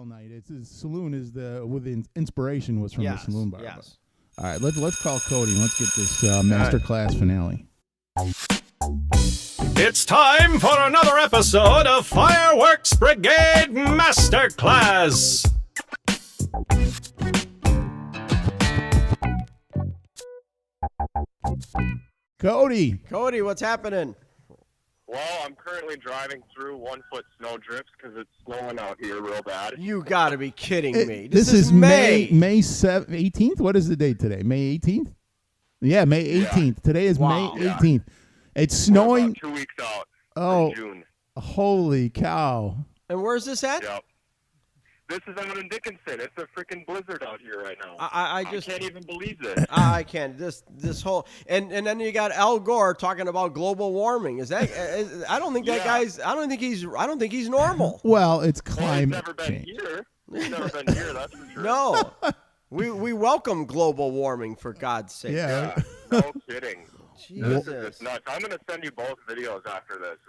night. It's his saloon is with the inspiration was from the saloon bar. Yes. All right, let's call Cody. Let's get this masterclass finale. It's time for another episode of Fireworks Brigade Masterclass. Cody, what's happening? Well, I'm currently driving through 1-foot snow drifts because it's snowing out here real bad. You got to be kidding me. This is May 18th? What is the date today? May 18th? Yeah, May 18th. Yeah. Today is May 18th. Yeah. It's snowing. We're about 2 weeks out. Oh, June. Holy cow. And where's this at? Yep. This is out in Dickinson. It's a freaking blizzard out here right now. I just can't even believe this. I can't. This whole and then you got Al Gore talking about global warming. Is that? I don't think that guy's. I don't think he's normal. Well, it's climate change. He's never been here. That's for sure. No, we welcome global warming for God's sake. Yeah, no kidding. Jesus. This is nuts. I'm going to send you both videos after this.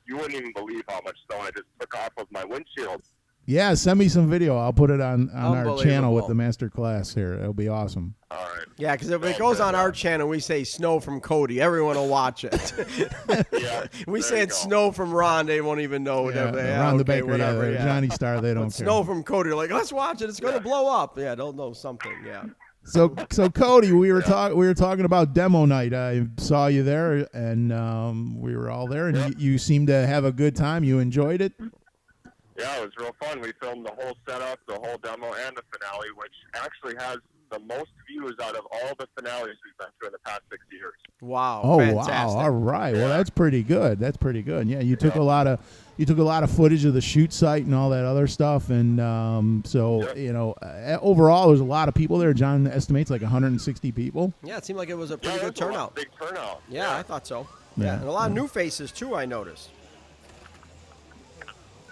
You wouldn't even believe how much snow I just took off of my windshield. Yeah, send me some video. I'll put it on our channel with the master class here. It'll be awesome. All right. Yeah, because if it goes on our channel, we say snow from Cody. Everyone will watch it. Yeah, we say it's snow from Ron. They won't even know. Ron the Baker, whatever. Johnny Starr, they don't care. Snow from Cody. They're like, let's watch it. It's going to blow up. Yeah, they'll know something. Yeah. So Cody, we were talking about demo night. I saw you there, and we were all there, and you seemed to have a good time. You enjoyed it. Yeah, it was real fun. We filmed the whole setup, the whole demo, and the finale, which actually has the most views out of all the finales we've been through in the past 6 years. Wow! Oh, fantastic. wow! All right. Yeah. Well, that's pretty good. Yeah, you took a lot of footage of the shoot site and all that other stuff, and overall, there's a lot of people there. John estimates like 160 people. Yeah, it seemed like it was a pretty good turnout. Big turnout. Yeah, I thought so. Yeah, and a lot of new faces too. I noticed.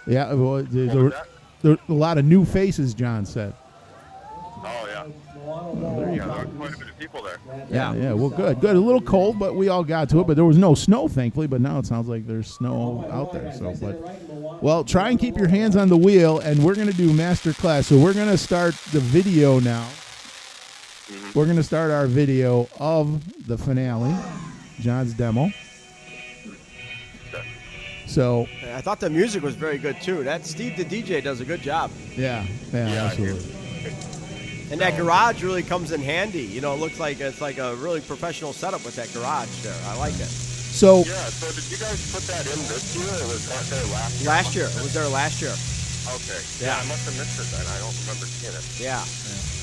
Yeah, well, there were a lot of new faces, John said. Oh, yeah. There were quite a bit of people there. Yeah. Well, good. A little cold, but we all got to it. But there was no snow, thankfully. But now it sounds like there's snow out there. Well, try and keep your hands on the wheel, and we're going to do master class. So we're going to start the video now. Mm-hmm. We're going to start our video of the finale, John's demo. So I thought the music was very good too. That Steve the DJ does a good job. Yeah, absolutely. And that garage really comes in handy. You know, it looks like it's like a really professional setup with that garage there. I like it. So did you guys put that in this year, or was that there last year? Last year. It was there last year. Okay. Yeah, I must have missed it then. I don't remember seeing it. Yeah.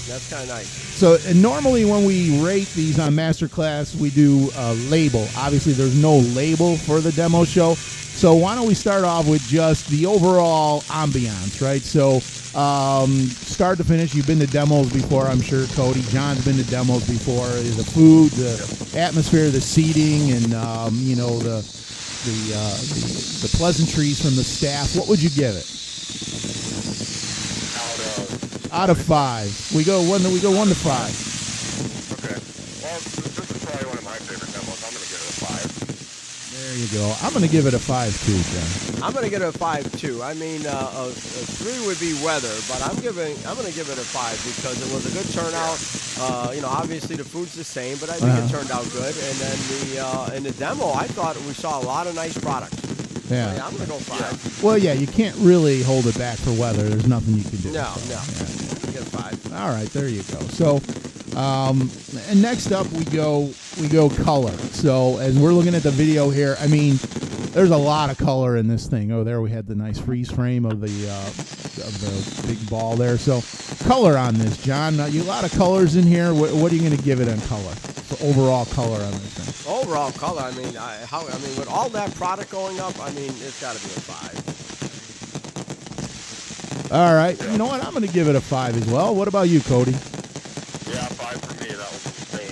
That's kind of nice. So normally when we rate these on Masterclass, we do a label. Obviously, there's no label for the demo show. So why don't we start off with just the overall ambiance, right? So start to finish, you've been to demos before, I'm sure, Cody. John's been to demos before. The food, the atmosphere, the seating, and the pleasantries from the staff. What would you give it? Out of 5. We go 1 to 5. Okay. Well, this is probably one of my favorite demos. I'm going to give it a 5. There you go. I'm going to give it a 5 too, John. I'm going to give it a 5 too. I mean, a 3 would be weather, but I'm going to give it a 5 because it was a good turnout. Obviously the food's the same, but I think it turned out good. And then in the demo, I thought we saw a lot of nice products. Yeah. So, I'm going to go 5. Yeah. Well, you can't really hold it back for weather. There's nothing you can do. No. Get a 5. All right, there you go. So, and next up we go color. So as we're looking at the video here, I mean, there's a lot of color in this thing. Oh, there we had the nice freeze frame of the big ball there. So color on this, John. A lot of colors in here. What are you going to give it on color? For overall color on this thing. Overall color. I mean, with all that product going up, I mean, it's got to be a 5. All right. You know what? I'm going to give it a 5 as well. What about you, Cody? Yeah, 5 for me. That was insane.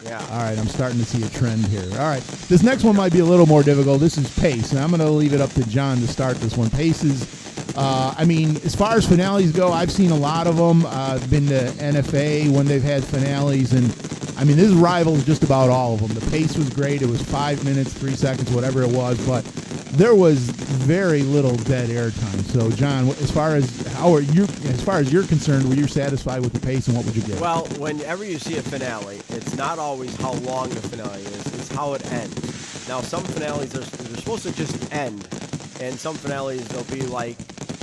Yeah. All right. I'm starting to see a trend here. All right. This next one might be a little more difficult. This is pace. And I'm going to leave it up to John to start this one. Pace is, as far as finales go, I've seen a lot of them. I've been to NFA when they've had finales. And, this rivals just about all of them. The pace was great. It was 5 minutes, 3 seconds, whatever it was. But there was very little dead air time. So, John, as far as you're concerned, were you satisfied with the pace, and what would you give? Well, whenever you see a finale, it's not always how long the finale is; it's how it ends. Now, some finales they're supposed to just end, and some finales they'll be like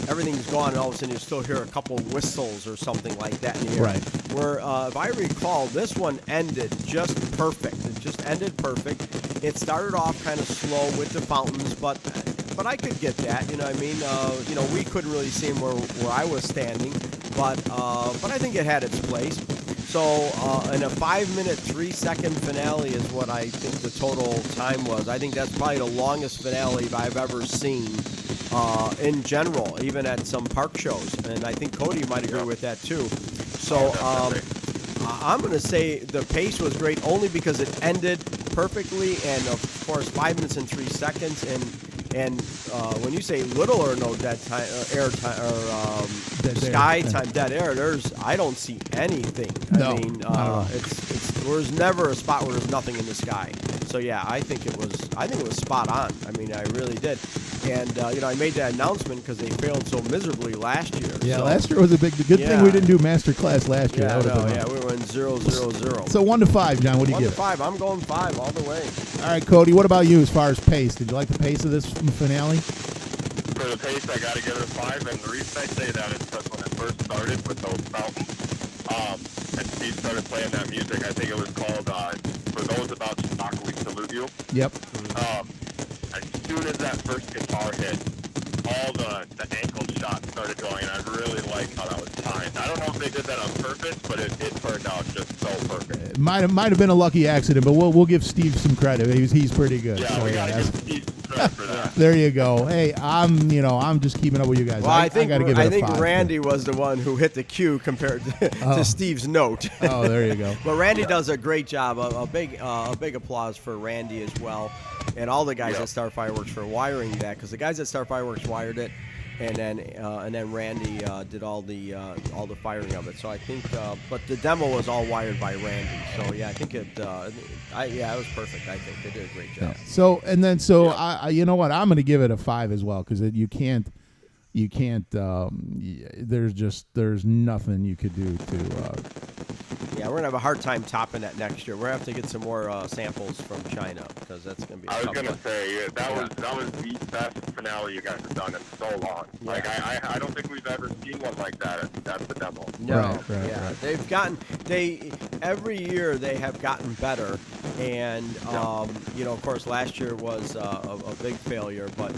everything's gone, and all of a sudden you still hear a couple whistles or something like that in the air. Right. Where, if I recall, this one ended just perfect. It just ended perfect. It started off kind of slow with the fountains, but I could get that. You know what I mean? We couldn't really see them where I was standing, but I think it had its place. So, in a 5-minute, 3-second finale is what I think the total time was. I think that's probably the longest finale I've ever seen in general, even at some park shows. And I think Cody might agree with that too. So, I'm going to say the pace was great only because it ended perfectly, and of course 5 minutes and 3 seconds. And when you say little or no dead time, air time, or sky time, dead air, I don't see anything. No, I mean, there's never a spot where there's nothing in the sky. So yeah, I think it was spot on. I mean, I really did. And I made that announcement because they failed so miserably last year. Yeah, so. last year was a good thing we didn't do master class last year. Yeah, we were in 0-0-0. So 1 to 5, John. What do you give? 1 to 5. I'm going 5 all the way. All right, Cody. What about you as far as pace? Did you like the pace of this finale? For the pace, I got to give it a 5, and the reason I say that is because when it first started with those fountains, and Steve started playing that music, I think it was called "For Those About to Knock, We Salute You." Yep. As soon as that first guitar hit, all the ankle shots started going, and I really liked how that was timed. I don't know if they did that on purpose, but it turned out just so perfect. It might have been a lucky accident, but we'll give Steve some credit. He's pretty good. Yeah, so, we got to give Steve some credit for that. There you go. Hey, I'm just keeping up with you guys. Well, I think gotta give it a 5. Randy was the one who hit the cue compared to Steve's note. Oh, there you go. But Randy does a great job. A big applause for Randy as well, and all the guys at Starr Fireworks for wiring that, because the guys at Starr Fireworks wired it, and then Randy did all the firing of it. So I think, but the demo was all wired by Randy. So yeah, I think it was perfect. I think they did a great job. Yeah. So I you know what, I'm going to give it a 5 as well, because you can't. There's nothing you could do to. Yeah, we're gonna have a hard time topping that next year. We're gonna have to get some more samples from China, because that's gonna be. I was gonna say that was the best finale you guys have done in so long. Yeah. Like I don't think we've ever seen one like that at the demo. No, Right. They've gotten every year they have gotten better, and of course last year was a big failure, but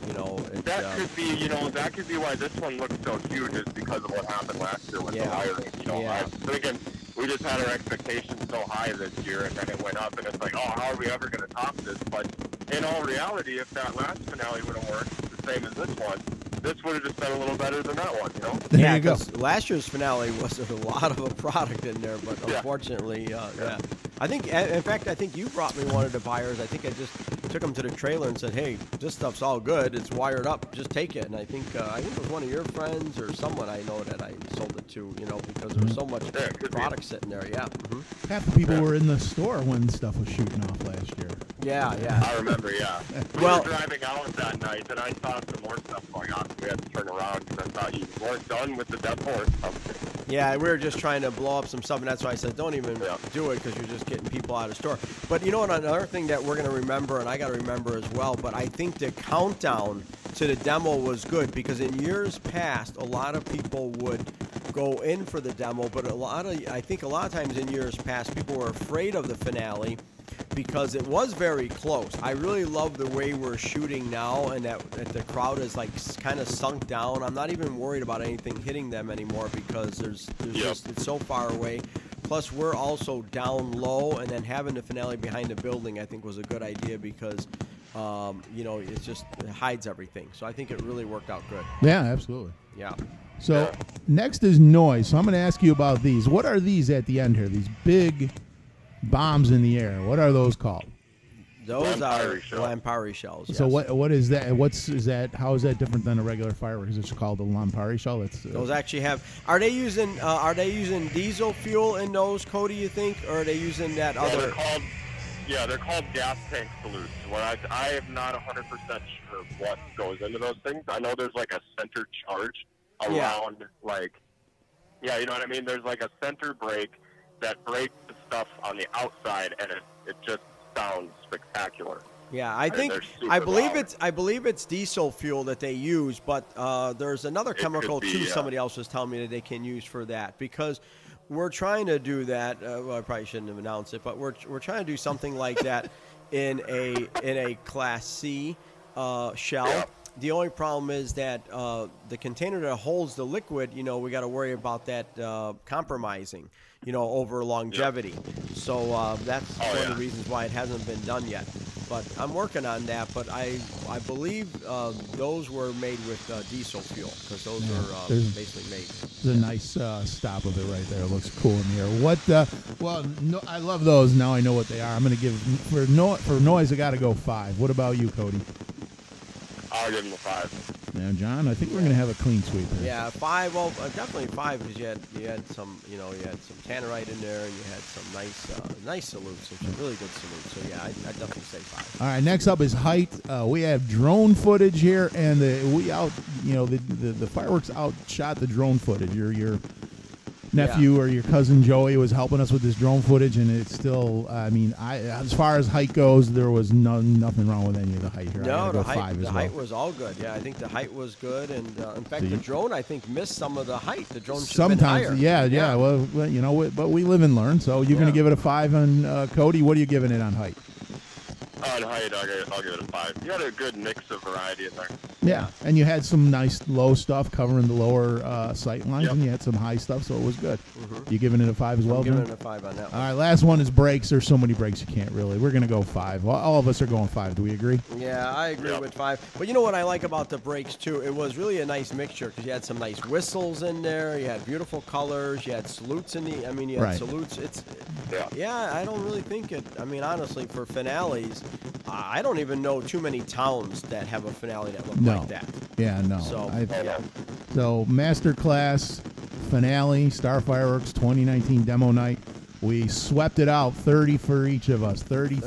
that could be why this one looks so huge, is because of what happened last year with the wiring. I'm thinking we just had our expectations so high this year, and then it went up, and it's like, oh, how are we ever going to top this? But in all reality, if that last finale would have worked the same as this one, this would have just been a little better than that one, There you go. Last year's finale was a lot of a product in there, but unfortunately, I think, in fact, I think you brought me one of the buyers. I think I just took them to the trailer and said, hey, this stuff's all good. It's wired up. Just take it. And I think it was one of your friends or someone I know that I sold it to, because there was so much product sitting there. Yeah. Mm-hmm. Half the people were in the store when stuff was shooting off last year. Yeah. I remember, We were driving out that night, and I saw some more stuff going on, so we had to turn around, because I thought you weren't done with the demo or something. Yeah, we were just trying to blow up some stuff, and that's why I said don't even do it, because you're just getting people out of the store. But you know what, another thing that we're going to remember, and I got to remember as well, but I think the countdown to the demo was good, because in years past, a lot of people would go in for the demo, but I think a lot of times in years past, people were afraid of the finale, because it was very close. I really love the way we're shooting now, and that the crowd is like kind of sunk down. I'm not even worried about anything hitting them anymore, because there's just, it's so far away. Plus, we're also down low, and then having the finale behind the building, I think, was a good idea, because it hides everything. So I think it really worked out good. Yeah, absolutely. Yeah. So next is noise. So I'm going to ask you about these. What are these at the end here? These big bombs in the air. What are those called? Those are Lampari shells. Yes. So what is that? How is that different than a regular firework? Is it called a Lampari shell? Those actually have. Are they using diesel fuel in those, Cody? You think, or are they using that other? they're called gas tank salutes. Where I am not 100% sure what goes into those things. I know there's like a center charge around, you know what I mean? There's like a center brake that breaks the stuff on the outside, and it just sounds spectacular. Yeah, I believe it's diesel fuel that they use, but there's another chemical too. Somebody else was telling me that they can use for that, because we're trying to do that. Well, I probably shouldn't have announced it, but we're trying to do something like that in a Class C shell. Yeah. The only problem is that the container that holds the liquid, we got to worry about that compromising, over longevity. Yeah. So that's one of the reasons why it hasn't been done yet. But I'm working on that. But I believe those were made with diesel fuel, because those are basically made. There's a nice stop of it right there. It looks cool in here. I love those. Now I know what they are. I'm going to give for noise. I got to go 5. What about you, Cody? I'll give him a 5. Now, John, I think we're going to have a clean sweep here. Yeah, 5. Well, definitely 5, because you had some, you had some tannerite in there, and you had some nice salutes, some really good salutes. So yeah, I definitely say 5. All right, next up is height. We have drone footage here, and the fireworks outshot the drone footage. Your nephew or your cousin Joey was helping us with this drone footage, and it's still, as far as height goes, there was nothing wrong with any of the height here. No, the height was all good. Yeah, I think the height was good, and in fact, the drone, I think, missed some of the height. The drone should have been higher. Yeah. Well, but we live and learn. So you're going to give it a 5 on Cody. What are you giving it on height? On height, I'll give it a 5. You had a good mix of variety in there. Yeah, and you had some nice low stuff covering the lower sight lines, and you had some high stuff, so it was good. Mm-hmm. You giving it a 5 as well? I'm giving it a 5 on that one. All right, last one is brakes. There's so many brakes you can't really. We're going to go 5. All of us are going 5. Do we agree? Yeah, I agree with 5. But you know what I like about the brakes, too? It was really a nice mixture, because you had some nice whistles in there. You had beautiful colors. You had salutes in you had salutes. I don't really think it. Honestly, for finales, I don't even know too many towns that have a finale that look like that. Yeah, no. So Masterclass finale, Starr Fireworks 2019 demo night. We swept it out, 30 for each of us, 30.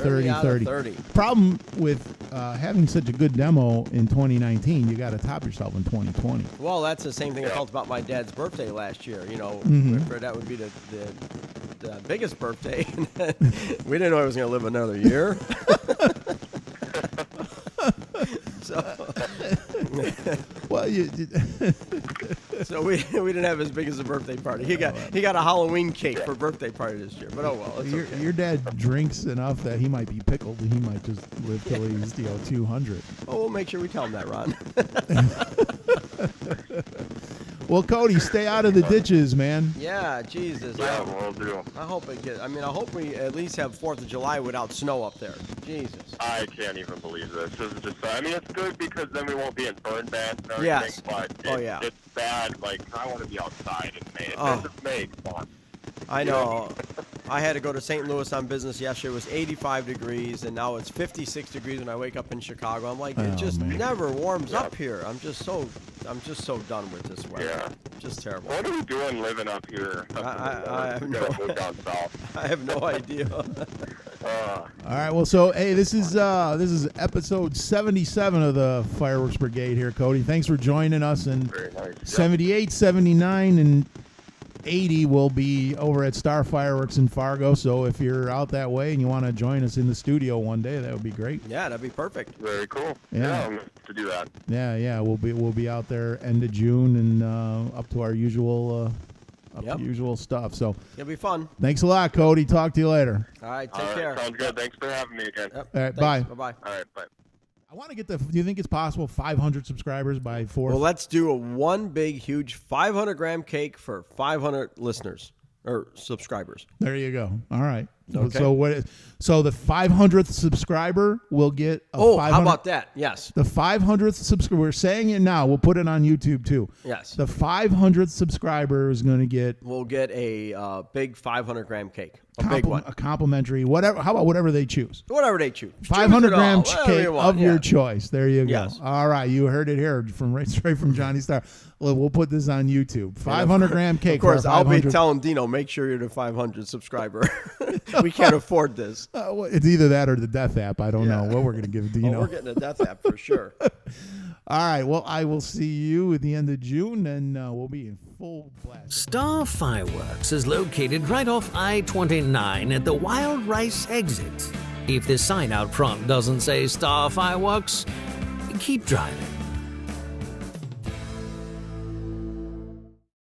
Problem with having such a good demo in 2019, you got to top yourself in 2020. Well, that's the same thing I felt about my dad's birthday last year. That would be the biggest birthday. We didn't know I was going to live another year. So we didn't have as big as a birthday party. He got a Halloween cake for birthday party this year. But oh well. Your dad drinks enough that he might be pickled. He might just live till he's 200. Oh, we'll make sure we tell him that, Ron. Well, Cody, stay out of the ditches, man. Yeah, Jesus. Yeah, we'll do. I hope we at least have 4th of July without snow up there. Jesus. I can't even believe this. This is just, it's good because then we won't be in burn bans and everything. Yes. But it's bad. Like, I want to be outside in May. It's May. Come on. I know. I had to go to St. Louis on business yesterday. It was 85 degrees, and now it's 56 degrees when I wake up in Chicago. I'm like, it just never warms up here. I'm just so done with this weather. Yeah. Just terrible. What are we doing living up here? I have no idea. All right. Well, so hey, this is episode 77 of the Fireworks Brigade here, Cody. Thanks for joining us. And 78, 79, and 80 will be over at Starr Fireworks in Fargo. So if you're out that way and you want to join us in the studio one day, that would be great. Yeah, that'd be perfect. Very cool. Yeah, to do that. Yeah. We'll be out there end of June and up to our usual usual stuff. So it'll be fun. Thanks a lot, Cody. Talk to you later. All right, take care. Sounds good. Thanks for having me again. Yep. All right, bye. Bye. All right, bye. I want to get do you think it's possible 500 subscribers by 4th? Well, let's do one big, huge 500-gram cake for 500 listeners or subscribers. There you go. All right. Okay. So the 500th subscriber will get a 500. How about that? Yes. The 500th subscriber. We're saying it now. We'll put it on YouTube too. Yes. The 500th subscriber is going to get. We'll get a big 500-gram cake. big one. A complimentary, whatever. How about whatever they choose? Whatever they choose. 500 gram Choose it all. cake Whatever you want, of your choice. There you go. Yes. All right, you heard it here straight from Johnny Starr. We'll put this on YouTube. 500 gram cake. Of course, for I'll be 500 telling Dino, make sure you're the 500 subscriber. We can't afford this. Well, it's either that or the Death app. I don't know what we're going to give Dino. Well, we're getting a Death app for sure. All right. Well, I will see you at the end of June, and we'll be in full blast. Starr Fireworks is located right off I-29 at the Wild Rice exit. If the sign out front doesn't say Starr Fireworks, keep driving.